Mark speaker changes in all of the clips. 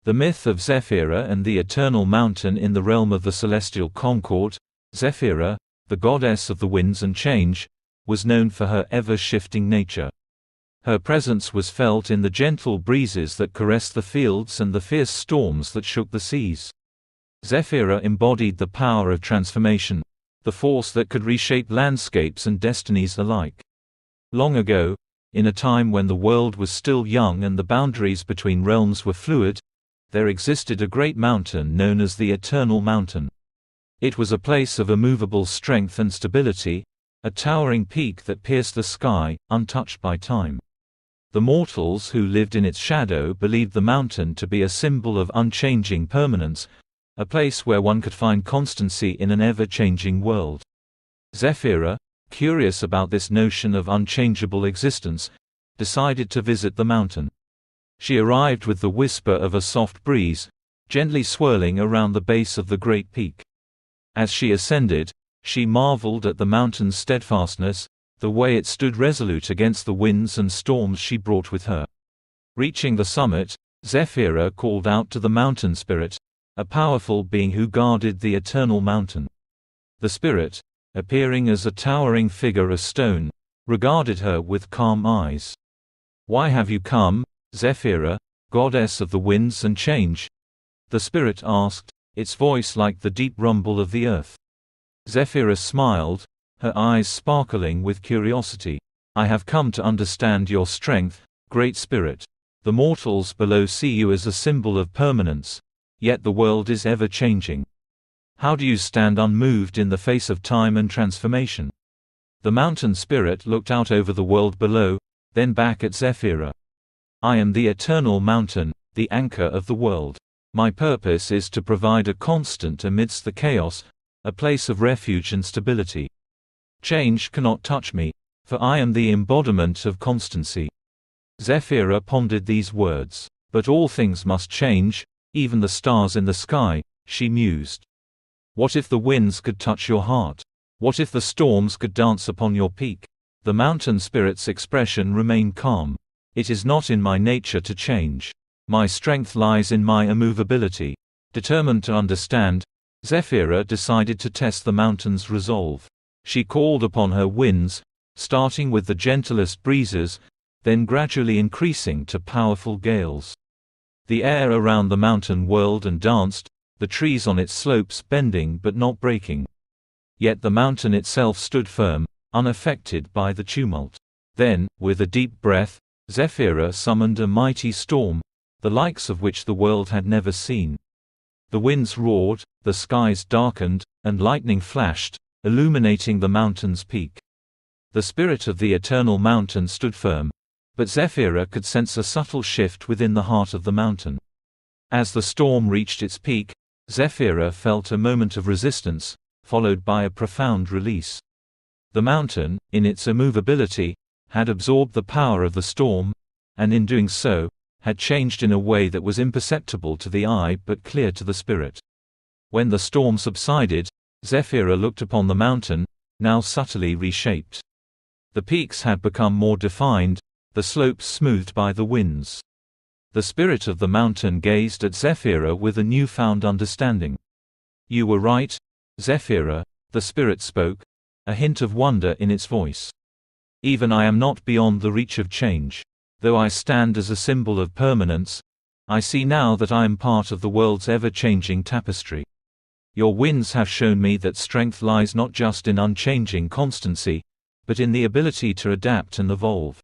Speaker 1: The myth of Zephira and the eternal mountain in the realm of the celestial concord, Zephira, the goddess of the winds and change, was known for her ever-shifting nature. Her presence was felt in the gentle breezes that caressed the fields and the fierce storms that shook the seas. Zephira embodied the power of transformation, the force that could reshape landscapes and destinies alike. Long ago, in a time when the world was still young and the boundaries between realms were fluid, there existed a great mountain known as the Eternal Mountain. It was a place of immovable strength and stability, a towering peak that pierced the sky, untouched by time. The mortals who lived in its shadow believed the mountain to be a symbol of unchanging permanence, a place where one could find constancy in an ever-changing world. Zephira, curious about this notion of unchangeable existence, decided to visit the mountain. She arrived with the whisper of a soft breeze, gently swirling around the base of the great peak. As she ascended, she marveled at the mountain's steadfastness, the way it stood resolute against the winds and storms she brought with her. Reaching the summit, Zephira called out to the mountain spirit, a powerful being who guarded the eternal mountain. The spirit, appearing as a towering figure of stone, regarded her with calm eyes. "Why have you come, Zephira, goddess of the winds and change?" the spirit asked, its voice like the deep rumble of the earth. Zephira smiled, her eyes sparkling with curiosity. "I have come to understand your strength, great spirit. The mortals below see you as a symbol of permanence, yet the world is ever-changing. How do you stand unmoved in the face of time and transformation?" The mountain spirit looked out over the world below, then back at Zephira. "I am the eternal mountain, the anchor of the world. My purpose is to provide a constant amidst the chaos, a place of refuge and stability. Change cannot touch me, for I am the embodiment of constancy." Zephira pondered these words. "But all things must change, even the stars in the sky," she mused. "What if the winds could touch your heart? What if the storms could dance upon your peak?" The mountain spirit's expression remained calm. "It is not in my nature to change. My strength lies in my immovability." Determined to understand, Zephira decided to test the mountain's resolve. She called upon her winds, starting with the gentlest breezes, then gradually increasing to powerful gales. The air around the mountain whirled and danced, the trees on its slopes bending but not breaking. Yet the mountain itself stood firm, unaffected by the tumult. Then, with a deep breath, Zephira summoned a mighty storm, the likes of which the world had never seen. The winds roared, the skies darkened, and lightning flashed, illuminating the mountain's peak. The spirit of the eternal mountain stood firm, but Zephira could sense a subtle shift within the heart of the mountain. As the storm reached its peak, Zephira felt a moment of resistance, followed by a profound release. The mountain, in its immovability, had absorbed the power of the storm, and in doing so, had changed in a way that was imperceptible to the eye but clear to the spirit. When the storm subsided, Zephira looked upon the mountain, now subtly reshaped. The peaks had become more defined, the slopes smoothed by the winds. The spirit of the mountain gazed at Zephira with a newfound understanding. "You were right, Zephira," the spirit spoke, a hint of wonder in its voice. "Even I am not beyond the reach of change. Though I stand as a symbol of permanence, I see now that I am part of the world's ever-changing tapestry. Your winds have shown me that strength lies not just in unchanging constancy, but in the ability to adapt and evolve."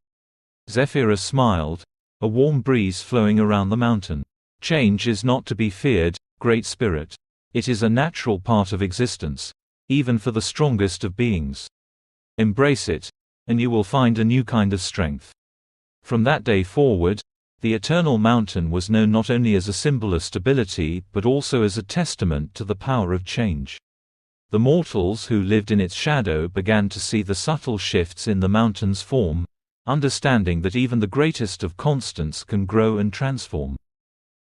Speaker 1: Zephira smiled, a warm breeze flowing around the mountain. "Change is not to be feared, great spirit. It is a natural part of existence, even for the strongest of beings. Embrace it, and you will find a new kind of strength." From that day forward, the Eternal Mountain was known not only as a symbol of stability but also as a testament to the power of change. The mortals who lived in its shadow began to see the subtle shifts in the mountain's form, understanding that even the greatest of constants can grow and transform.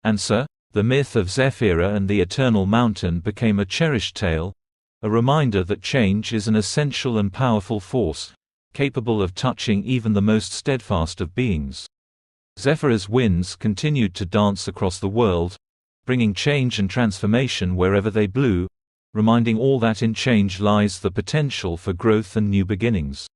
Speaker 1: And so, the myth of Zephira and the Eternal Mountain became a cherished tale, a reminder that change is an essential and powerful force, capable of touching even the most steadfast of beings. Zephira's winds continued to dance across the world, bringing change and transformation wherever they blew, reminding all that in change lies the potential for growth and new beginnings.